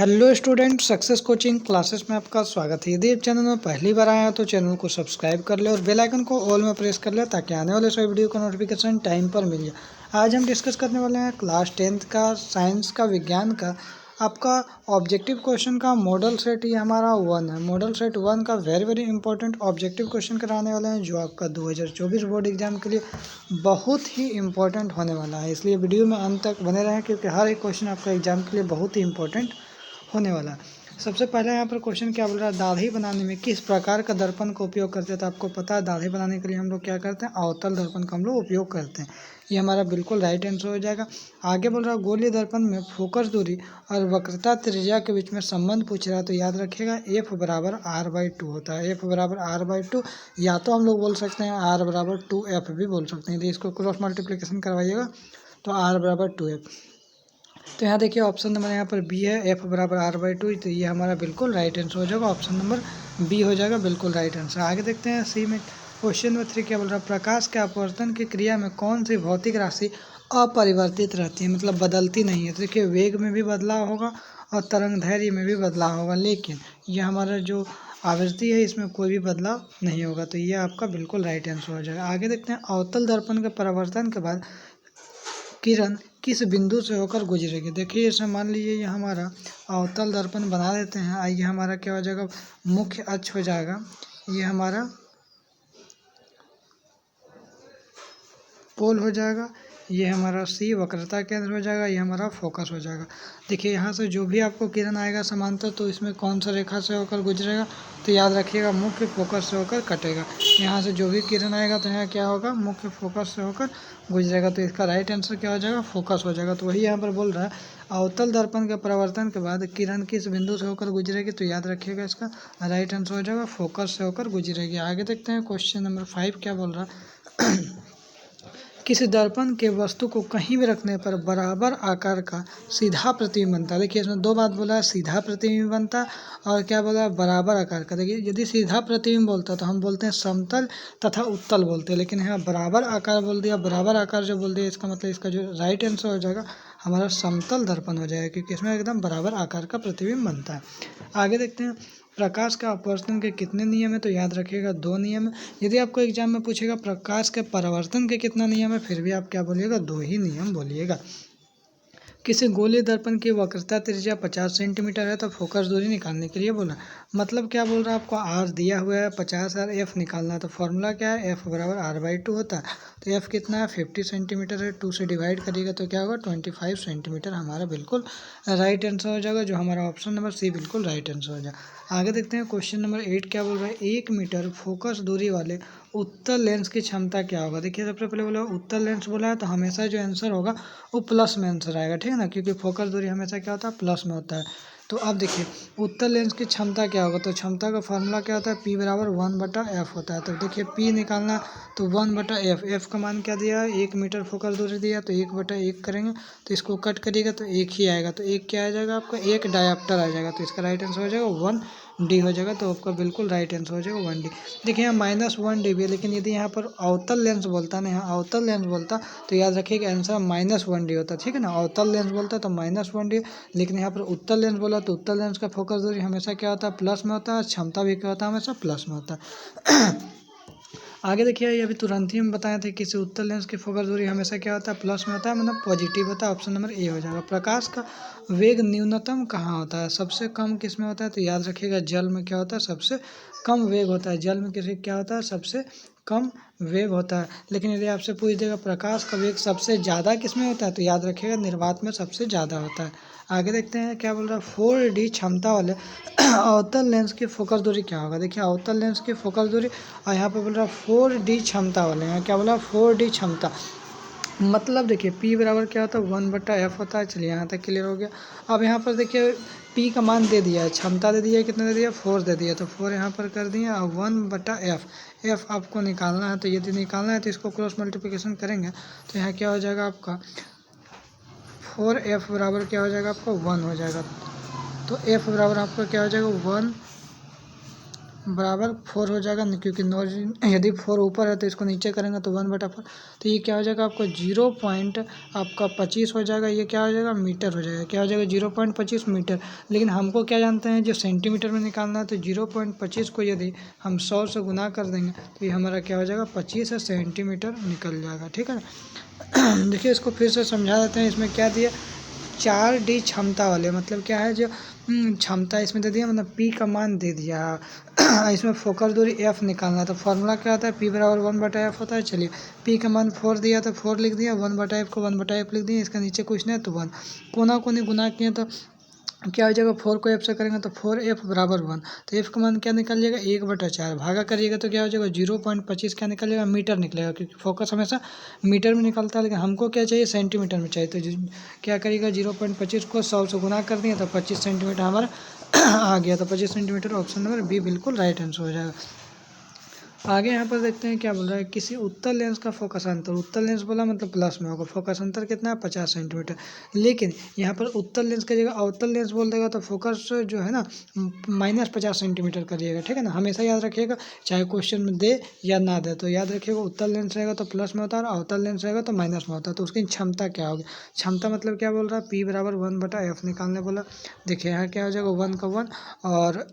Hello student, success coaching classes में आपका स्वागत है। यदि आप चैनल में पहली बार आए हैं तो चैनल को सब्सक्राइब कर ले और बेल आइकन को ऑल में प्रेस कर ले ताकि आने वाले सभी वीडियो का नोटिफिकेशन टाइम पर मिल जाए। आज हम डिस्कस करने वाले हैं क्लास 10th का साइंस का विज्ञान का आपका ऑब्जेक्टिव क्वेश्चन का मॉडल सेट। ये हमारा 1 है। मॉडल सेट 1 का वेरी इंपॉर्टेंट ऑब्जेक्टिव क्वेश्चन कराने वाले हैं जो आपका 2024 बोर्ड एग्जाम के लिए बहुत ही इंपॉर्टेंट होने वाला है। इसलिए वीडियो में अंत तक बने रहें क्योंकि हर एक क्वेश्चन आपका एग्जाम के लिए बहुत ही इंपॉर्टेंट होने वाला है। सबसे पहले यहाँ पर क्वेश्चन क्या बोल रहा है, दाढ़ी बनाने में किस प्रकार का दर्पण का उपयोग करते हैं। तो आपको पता है दाढ़ी बनाने के लिए हम लोग क्या करते हैं, अवतल दर्पण का हम लोग उपयोग करते हैं। ये हमारा बिल्कुल राइट आंसर हो जाएगा। आगे बोल रहा है गोलीय दर्पण में फोकस दूरी और वक्रता त्रिज्या के बीच में संबंध पूछ रहा है। तो याद रखिएगा F बराबर R/2 होता है। F बराबर R/2 या तो हम लोग बोल सकते हैं R बराबर 2F भी बोल सकते हैं। यदि इसको क्रॉस मल्टीप्लिकेशन करवाइएगा तो R बराबर 2F। तो यहाँ देखिए ऑप्शन नंबर यहाँ पर बी है, F बराबर R/2। तो ये हमारा बिल्कुल राइट आंसर हो जाएगा। ऑप्शन नंबर बी हो जाएगा बिल्कुल राइट आंसर। आगे देखते हैं सी में क्वेश्चन नंबर 3 क्या बोल रहा है, प्रकाश के अपवर्तन की क्रिया में कौन सी भौतिक राशि अपरिवर्तित रहती है, मतलब बदलती नहीं है। तो देखिए वेग में भी बदलाव होगा और तरंग दैर्घ्य में भी बदलाव होगा, लेकिन ये हमारा जो आवृत्ति है इसमें कोई भी बदलाव नहीं होगा। तो ये आपका बिल्कुल राइट आंसर हो जाएगा। आगे देखते हैं अवतल दर्पण के परावर्तन के बाद किरण किस बिंदु से होकर गुजरेगी। देखिए इसे मान लीजिए ये हमारा अवतल दर्पण बना देते हैं। आइए हमारा क्या हो जाएगा, मुख्य अक्ष हो जाएगा, ये हमारा पोल हो जाएगा, ये हमारा सी वक्रता केंद्र हो जाएगा, ये हमारा फोकस हो जाएगा। देखिए यहाँ से जो भी आपको किरण आएगा समांतर तो इसमें कौन सा रेखा से होकर गुजरेगा, तो याद रखिएगा मुख्य फोकस से होकर कटेगा। यहाँ से जो भी किरण आएगा तो यहाँ क्या होगा, मुख्य फोकस से होकर गुजरेगा। तो इसका राइट आंसर क्या हो जाएगा, फोकस हो जाएगा। तो वही यहाँ पर बोल रहा है अवतल दर्पण के परावर्तन के बाद किरण किस बिंदु से होकर गुजरेगी। तो याद रखिएगा इसका राइट आंसर हो जाएगा फोकस से होकर गुजरेगी। आगे देखते हैं क्वेश्चन नंबर 5 क्या बोल रहा है किसी दर्पण के वस्तु को कहीं भी रखने पर बराबर आकार का सीधा प्रतिबिंब बनता है। देखिए इसमें दो बात बोला है, सीधा प्रतिबिंब बनता और क्या बोला है, बराबर आकार का। देखिए यदि सीधा प्रतिबिंब बोलता तो हम बोलते हैं समतल तथा उत्तल बोलते हैं, लेकिन यहाँ बराबर आकार बोल दिया। बराबर आकार जो बोल दिया इसका मतलब इसका जो राइट आंसर हो जाएगा हमारा समतल दर्पण हो जाएगा, क्योंकि इसमें एकदम बराबर आकार का प्रतिबिंब बनता है। आगे देखते हैं प्रकाश का अपवर्तन के कितने नियम है। तो याद रखिएगा 2 नियम है। यदि आपको एग्जाम में पूछेगा प्रकाश के परावर्तन के कितना नियम है, फिर भी आप क्या बोलिएगा, 2 ही नियम बोलिएगा। किसी गोलीय दर्पण की वक्रता त्रिज्या 50 सेंटीमीटर है तो फोकस दूरी निकालने के लिए बोला। मतलब क्या बोल रहा है, आपको R दिया हुआ है 50 और F निकालना है। तो फॉर्मूला क्या है, F बराबर R/2 होता है। तो F कितना है, 50 सेंटीमीटर है। 2 से डिवाइड करिएगा तो क्या होगा, 25 सेंटीमीटर हमारा बिल्कुल राइट आंसर हो जाएगा, जो हमारा ऑप्शन नंबर सी बिल्कुल राइट आंसर हो जाएगा। आगे देखते हैं क्वेश्चन नंबर 8 क्या बोल रहा है, 1 मीटर फोकस दूरी वाले उत्तल लेंस की क्षमता क्या होगा। देखिए सबसे पहले बोला उत्तल लेंस बोला है तो हमेशा जो आंसर होगा वो प्लस में आंसर आएगा, ठीक है ना, क्योंकि फोकस दूरी हमेशा क्या होता है, प्लस में होता है। तो अब देखिए उत्तल लेंस की क्षमता क्या होगा, तो क्षमता का फॉर्मूला क्या होता है, P बराबर 1/F होता है। तो देखिए P निकालना तो 1/F। F का मान क्या दिया है, 1 मीटर फोकस दूरी दिया, तो 1/1 करेंगे तो इसको कट करिएगा तो 1 ही आएगा। तो 1 क्या आ जाएगा आपका, 1 डायप्टर आ जाएगा। तो इसका राइट आंसर हो जाएगा 1D हो जाएगा। तो आपका बिल्कुल राइट आंसर हो जाएगा 1D। देखिए यहाँ -1 dB है, लेकिन यदि यहाँ पर अवतल लेंस बोलता ना, यहाँ अवतल लेंस बोलता तो याद रखिएगा आंसर -1D होता, ठीक है ना। अवतल लेंस बोलता तो -1D, लेकिन यहाँ पर उत्तल लेंस बोला तो उत्तल लेंस का फोकस दूरी हमेशा क्या होता है, प्लस में होता है। क्षमता भी क्या होता है, हमेशा प्लस में होता है। आगे देखिए ये अभी तुरंत ही हम बताए थे किसी उत्तल लेंस की फोकस दूरी हमेशा क्या होता है, प्लस में होता है, मतलब पॉजिटिव होता है। ऑप्शन नंबर ए हो जाएगा। प्रकाश का वेग न्यूनतम कहाँ होता है, सबसे कम किस में होता है। तो याद रखिएगा जल में क्या होता है, सबसे कम वेग होता है। जल में किसी क्या होता है, सबसे कम वेग होता है। लेकिन यदि आपसे पूछ देगा प्रकाश का वेग सबसे ज़्यादा किस में होता है, तो याद रखिएगा निर्वात में सबसे ज़्यादा होता है। आगे देखते हैं क्या बोल रहा है, 4D क्षमता वाले अवतल लेंस की फोकस दूरी क्या होगा। देखिए अवतल लेंस की फोकस दूरी और यहाँ पे बोल रहा है 4D क्षमता वाले हैं, क्या बोला 4D क्षमता। मतलब देखिए P बराबर क्या होता है, 1/F होता है। चलिए यहाँ तक क्लियर हो गया। अब यहाँ पर देखिए P का मान दे दिया है, क्षमता दे दिया है, कितना दे दिया, 4 दे दिया। तो 4 यहाँ पर कर दिए और 1/F। F आपको निकालना है, तो यदि निकालना है तो इसको क्रॉस मल्टीप्लिकेशन करेंगे तो यहाँ क्या हो जाएगा आपका 4F बराबर क्या हो जाएगा आपका 1 हो जाएगा। तो F बराबर आपका क्या हो जाएगा 1 बराबर 4 हो जाएगा, क्योंकि नौ यदि 4 ऊपर है तो इसको नीचे करेंगे तो 1/4। तो ये क्या हो जाएगा आपको 0.25 हो जाएगा। ये क्या हो जाएगा मीटर हो जाएगा। क्या हो जाएगा 0.25 मीटर। लेकिन हमको क्या जानते हैं जो सेंटीमीटर में निकालना है, तो 0.25 को यदि हम 100 से गुना कर देंगे तो ये हमारा क्या हो जाएगा 25 सेंटीमीटर निकल जाएगा। ठीक है। देखिए इसको फिर से समझा देते हैं। इसमें क्या दिया 4D क्षमता वाले, मतलब क्या है जो क्षमता इसमें दे दिया, मतलब P का मान दे दिया। इसमें फोकस दूरी F निकालना, तो फार्मूला क्या होता है P बराबर 1/F होता है। चलिए P का मान 4 दिया तो 4 लिख दिया, 1/F को 1/F लिख दिया, इसका नीचे कुछ नहीं तो 1, कोना कोनी गुना किए तो क्या हो जाएगा 4 को F से करेंगे तो 4F बराबर 1। तो F का मान क्या निकल जाएगा 1/4, भागा करिएगा तो क्या हो जाएगा 0.25 क्या निकल जाएगा मीटर निकलेगा, क्योंकि फोकस हमेशा मीटर में निकलता है। लेकिन हमको क्या चाहिए सेंटीमीटर में चाहिए। तो क्या करिएगा 0.25 को 100 से गुना कर दिए तो 25 सेंटीमीटर हमारा आ गया। तो 25 सेंटीमीटर ऑप्शन नंबर बी बिल्कुल राइट आंसर हो जाएगा। आगे यहाँ पर देखते हैं क्या बोल रहा है। किसी उत्तल लेंस का फोकस अंतर, उत्तल लेंस बोला मतलब प्लस में होगा, फोकस अंतर कितना है 50 सेंटीमीटर। लेकिन यहाँ पर उत्तल लेंस की जगह अवतल लेंस बोल देगा तो फोकस जो है ना -50 सेंटीमीटर करिएगा। ठीक है ना, हमेशा याद रखिएगा, चाहे क्वेश्चन में दे या ना दे तो याद रखिएगा उत्तल लेंस रहेगा तो प्लस में होता है और अवतल लेंस रहेगा तो माइनस में होता है। तो उसकी क्षमता क्या होगी, क्षमता मतलब क्या बोल रहा है P बराबर 1/F निकालने बोला। देखिए यहाँ क्या हो जाएगा 1 का 1 और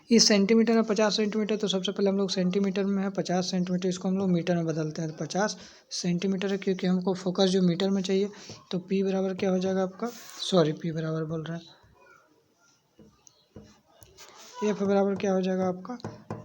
इस सेंटीमीटर में 50 सेंटीमीटर, तो सबसे पहले हम लोग सेंटीमीटर में है 50 सेंटीमीटर, इसको हम लोग मीटर में बदलते हैं। 50 सेंटीमीटर है क्योंकि हमको फोकस जो मीटर में चाहिए। तो P बराबर क्या हो जाएगा आपका, सॉरी P बराबर बोल रहा है, F बराबर क्या हो जाएगा आपका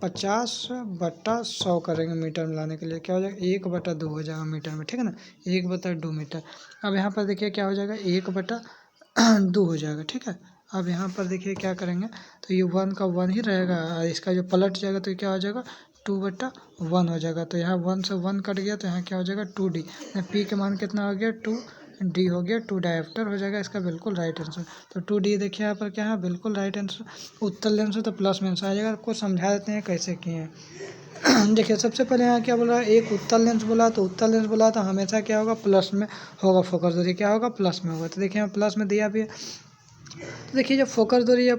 50/100 करेंगे मीटर में लाने के लिए। क्या हो जाएगा 1/2 हो जाएगा मीटर में। ठीक है ना, 1/2 मीटर। अब यहाँ पर देखिए क्या हो जाएगा 1/2 हो जाएगा। ठीक है, अब यहाँ पर देखिए क्या करेंगे तो ये 1 का 1 ही रहेगा, इसका जो पलट जाएगा तो क्या हो जाएगा 2/1 हो जाएगा। तो यहाँ 1 से 1 कट गया तो यहाँ क्या हो जाएगा 2D। P के मान कितना हो गया 2D हो गया, 2 डायोप्टर हो जाएगा इसका बिल्कुल राइट आंसर। तो 2D देखिए यहाँ पर क्या है बिल्कुल राइट आंसर। उत्तल लेंस तो प्लस में आंसर आ जाएगा। आपको समझा देते हैं कैसे किए हैं। देखिए सबसे पहले यहाँ क्या बोल रहा है, एक उत्तल लेंस बोला तो उत्तल लेंस बोला तो हमेशा क्या होगा प्लस में होगा, फोकस दूरी क्या होगा प्लस में होगा। तो देखिए यहाँ प्लस में दिया भी है। तो देखिए जब फोकस दूरी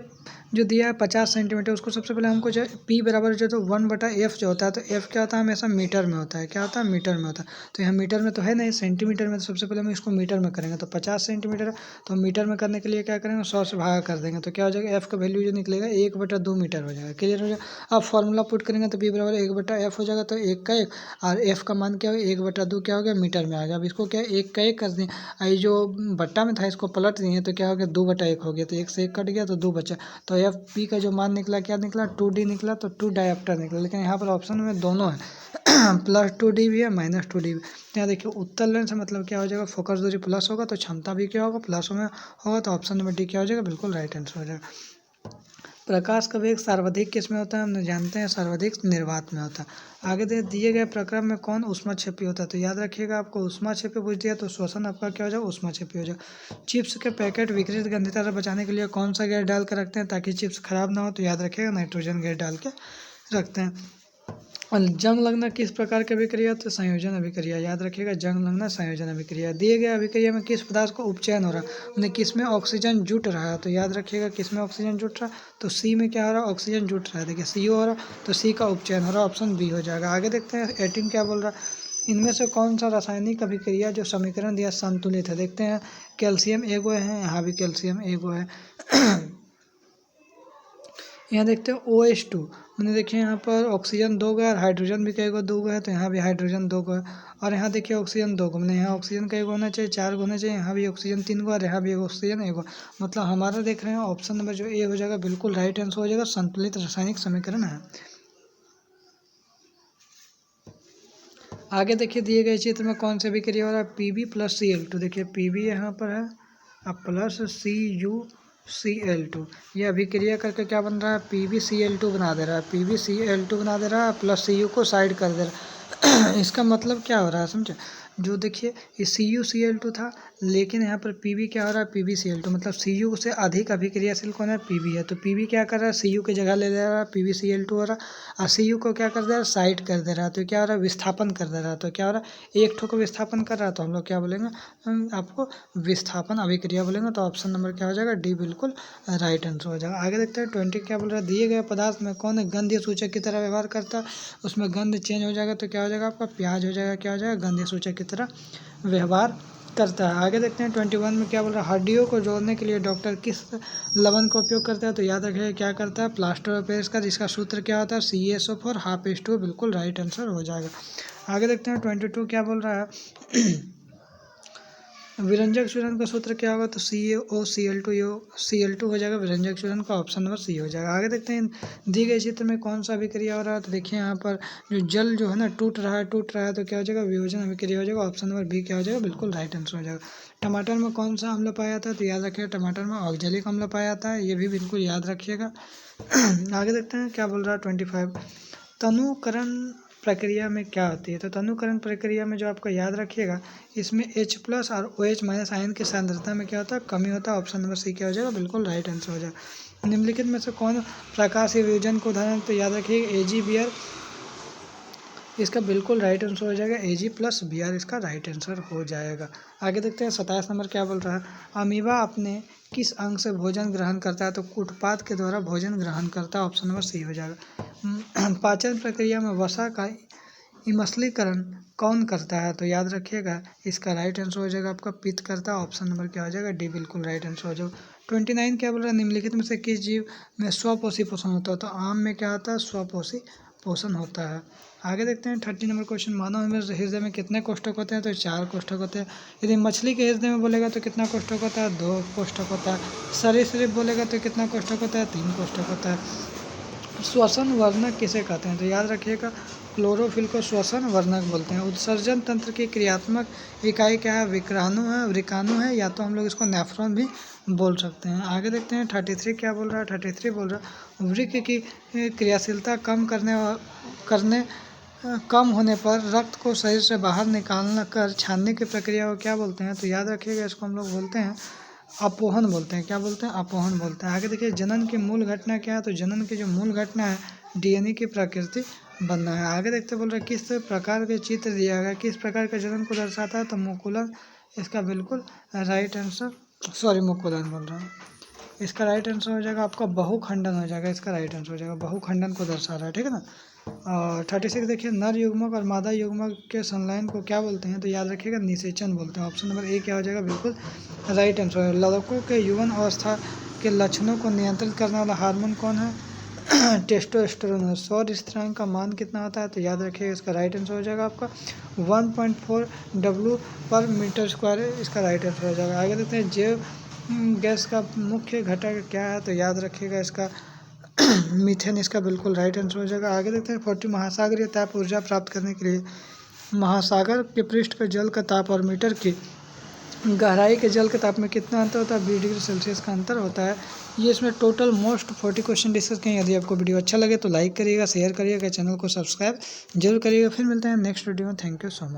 जो दिया है 50 सेंटीमीटर, उसको सबसे पहले हमको जो P बराबर जो तो 1/F जो होता है, तो F क्या होता है हमेशा मीटर में होता है। क्या होता है मीटर में होता है। तो यहाँ मीटर में तो है नहीं, सेंटीमीटर में, तो सबसे पहले हम इसको मीटर में करेंगे। तो 50 सेंटीमीटर तो मीटर में करने के लिए क्या करेंगे 100 से भागा कर देंगे। तो क्या हो जाएगा F का वैल्यू जो निकलेगा 1/2 मीटर हो जाएगा। क्लियर हो जाएगा। अब फॉर्मूला पुट करेंगे तो P बराबर 1/F हो जाएगा। तो 1 का 1 और F का मान क्या हो 1/2 क्या हो गया मीटर में आ गया। अब इसको क्या 1 का 1 कर दें, ये जो बट्टा में था इसको पलट दिए तो क्या हो गया 2/1 हो गया। तो 1 से 1 कट गया तो 2 बचा। तो P का जो मान निकला क्या निकला 2D निकला, तो 2 डायोप्टर निकला। लेकिन यहाँ पर ऑप्शन में दोनों है +2D भी है -2D भी। यहाँ देखिए उत्तल लेंस मतलब क्या हो जाएगा फोकस दूरी प्लस होगा तो क्षमता भी क्या होगा प्लस में होगा। तो ऑप्शन नंबर डी क्या हो जाएगा बिल्कुल राइट आंसर हो जाएगा। प्रकाश का वेग सर्वाधिक किस में होता है, हम जानते हैं सर्वाधिक निर्वात में होता है। आगे दिए गए प्रक्रम में कौन ऊष्माक्षेपी होता है, तो याद रखिएगा आपको ऊष्माक्षेपी पूछ दिया तो श्वसन आपका क्या हो जाएगा ऊष्माक्षेपी हो जाएगा। चिप्स के पैकेट विकृत गंधिता से बचाने के लिए कौन सा गैस डाल कर रखते हैं ताकि चिप्स खराब ना हो, तो याद रखिएगा नाइट्रोजन गैस डाल के रखते हैं। और जंग लगना किस प्रकार की अभिक्रिया, तो संयोजन अभिक्रिया। याद रखिएगा जंग लगना संयोजन अभिक्रिया। दिए गए अभिक्रिया में किस पदार्थ को उपचयन हो रहा है, उन्हें किस में ऑक्सीजन जुट रहा है, तो याद रखिएगा किस में ऑक्सीजन जुट रहा है, तो सी में क्या हो रहा है ऑक्सीजन जुट रहा है। देखिए CO हो रहा है तो सी का उपचयन हो रहा है, ऑप्शन बी हो जाएगा। आगे देखते हैं 18 क्या बोल रहा है। इनमें से कौन सा रासायनिक अभिक्रिया जो समीकरण दिया संतुलित है, देखते हैं कैल्शियम एगो है, यहाँ भी कैल्शियम एगो है। यहाँ देखते हैं OH2, मैंने देखिए यहाँ पर ऑक्सीजन 2 है और हाइड्रोजन भी कई गो 2 है, तो यहाँ भी हाइड्रोजन 2 है। और यहाँ देखिए ऑक्सीजन 2 मैंने यहाँ ऑक्सीजन कई गो होना चाहिए 4 होना चाहिए, यहाँ भी ऑक्सीजन 3 और यहाँ भी ऑक्सीजन 1। मतलब हमारा देख रहे हैं ऑप्शन नंबर जो ए हो जाएगा बिल्कुल राइट आंसर हो जाएगा, संतुलित रासायनिक समीकरण है। आगे देखिए दिए गए चित्र में कौन सी अभिक्रिया हो रहा है Pb + Cl2। देखिए Pb यहाँ पर है अब प्लस CuCl2, ये अभिक्रिया करके क्या बन रहा है PbCl2 बना दे रहा है, PbCl2 बना दे रहा है प्लस Cu को साइड कर दे रहा है। इसका मतलब क्या हो रहा है समझे, जो देखिए ये CuCl2 था, लेकिन यहाँ पर Pb क्या हो रहा है, PbCl2, मतलब Cu से अधिक अभिक्रियाशील कौन है, Pb है। तो Pb क्या कर रहा है, Cu की जगह ले रहा है, PbCl2 हो रहा है, और Cu को क्या कर दे रहा है, साइड कर दे रहा है। तो क्या हो रहा है, विस्थापन कर दे रहा है। तो क्या हो रहा है, एक ठो को विस्थापन कर रहा है, तो हम लोग क्या बोलेंगे, आपको विस्थापन अभिक्रिया बोलेंगे। तो ऑप्शन नंबर क्या हो जाएगा, डी बिल्कुल राइट आंसर हो जाएगा। आगे देखते हैं 20 क्या बोल रहा है, दिए गए पदार्थ में कौन गंधीय सूचक की तरह व्यवहार करता है, उसमें गंध चेंज हो जाएगा। तो क्या हो जाएगा आपका, प्याज हो जाएगा। क्या हो जाएगा, गंधीय सूचक की तरह व्यवहार करता है। आगे देखते हैं 21 में क्या बोल रहा है, हड्डियों को जोड़ने के लिए डॉक्टर किस लवण का उपयोग करता है। तो याद रखिए क्या करता है, प्लास्टर ऑफ पेरिस का, जिसका सूत्र क्या होता है, CaSO4 ½ बिल्कुल राइट आंसर हो जाएगा। आगे देखते हैं 22 क्या बोल रहा है, विरंजक चूर्ण का सूत्र क्या होगा, तो CaOCl2 हो जाएगा विरंजक चूर्ण का, ऑप्शन नंबर सी हो जाएगा। आगे देखते हैं दी गई चित्र में कौन सा अभिक्रिया हो रहा है। तो देखिए यहाँ पर जो जल जो है ना टूट रहा है, तो क्या हो जाएगा, वियोजन अभिक्रिया हो जाएगा, ऑप्शन नंबर बी क्या हो जाएगा, बिल्कुल राइट आंसर हो जाएगा। टमाटर में कौन सा अम्ल पाया जाता है, तो याद रखिएगा टमाटर में ऑक्जेलिक अम्ल पाया जाता है, ये भी बिल्कुल याद रखिएगा। आगे देखते हैं क्या बोल रहा है 25, तनुकरण प्रक्रिया में क्या होती है। तो तनुकरण प्रक्रिया में जो आपको याद रखिएगा, इसमें H+ और OH- आयन की सांद्रता में क्या होता है, कमी होता है, ऑप्शन नंबर सी क्या हो जाएगा, बिल्कुल राइट आंसर हो जाएगा। निम्नलिखित में से कौन प्रकाशीय वियोजन को उदाहरण, तो याद रखिएगा AgBr, इसका बिल्कुल राइट आंसर हो जाएगा, Ag+Br इसका राइट आंसर हो जाएगा। आगे देखते हैं 27 नंबर क्या बोल रहा है, अमीबा अपने किस अंग से भोजन ग्रहण करता है। तो उत्पाद के द्वारा भोजन ग्रहण करता है, ऑप्शन नंबर सी हो जाएगा। पाचन प्रक्रिया में वसा का इमसलीकरण कौन करता है। तो याद रखिएगा इसका राइट आंसर हो जाएगा आपका पित्त करता है, ऑप्शन नंबर क्या हो जाएगा, डी बिल्कुल राइट आंसर हो जाएगा। 29 क्या बोल रहा है, निम्नलिखित में से किस जीव में स्वपोषी पोषण होता है। तो आम में क्या होता है, स्वपोषी पोषण होता है। आगे देखते हैं 30 नंबर क्वेश्चन, मानव हृदय में कितने कोष्ठक होते हैं। तो 4 कोष्ठक होते हैं। यदि मछली के हृदय में बोलेगा तो कितना कोष्ठक होता है, 2 कोष्ठक होता है। सरीसृप बोलेगा तो कितना कोष्ठक होता है, 3 कोष्ठक होता है। श्वसन वर्णक किसे कहते हैं। तो याद रखिएगा क्लोरोफिल को श्वसन वर्णक बोलते हैं। उत्सर्जन तंत्र की क्रियात्मक इकाई क्या है, वृकाणु है, या तो हम लोग इसको नेफ्रॉन भी बोल सकते हैं। आगे देखते हैं 33 क्या बोल रहा है, 33 बोल रहा है वृक्क की क्रियाशीलता कम होने पर रक्त को शरीर से बाहर निकालना कर छानने की प्रक्रिया को क्या बोलते हैं। तो याद रखिएगा इसको हम लोग बोलते हैं अपोहन बोलते हैं। क्या बोलते हैं, अपोहन बोलते हैं। आगे देखिए जनन की मूल घटना क्या है। तो जनन की जो मूल घटना है, DNA की प्रकृति बनना है। आगे देखते बोल रहे किस प्रकार के चित्र दिया गया, किस प्रकार के जनन को दर्शाता है। तो मुकुलन इसका बिल्कुल राइट आंसर, मुकुलन बोल रहा हूँ, इसका राइट आंसर हो जाएगा आपका बहुखंडन हो जाएगा, इसका राइट आंसर हो जाएगा, बहुखंडन को दर्शा रहा है, ठीक है ना। और 36 देखिए नर युग्मक और मादा युग्मक के संलयन को क्या बोलते हैं। तो याद रखिएगा निषेचन बोलते हैं, ऑप्शन नंबर ए क्या हो जाएगा, बिल्कुल राइट आंसर है। लड़कों के यौवन अवस्था के लक्षणों को नियंत्रित करने वाला हार्मोन कौन है, टेस्टोस्टेरोन है। सौर स्थिरांक का मान कितना होता है। तो याद रखिएगा इसका राइट आंसर हो जाएगा आपका 1.4 W/m², इसका राइट आंसर हो जाएगा। आगे देखते हैं जैव गैस का मुख्य घटक क्या है। तो याद रखिएगा इसका मीथेन, इसका बिल्कुल राइट आंसर हो जाएगा। आगे देखते हैं 40 महासागरीय ताप ऊर्जा प्राप्त करने के लिए महासागर के पृष्ठ के जल का ताप और मीटर की गहराई के जल के ताप में कितना अंतर होता है, 20 डिग्री सेल्सियस का अंतर होता है। ये इसमें टोटल मोस्ट 40 क्वेश्चन डिस्कस किए। यदि आपको वीडियो अच्छा लगे तो लाइक करिएगा, शेयर करिएगा, चैनल को सब्सक्राइब जरूर करिएगा। फिर मिलते हैं नेक्स्ट वीडियो में। Thank you so much.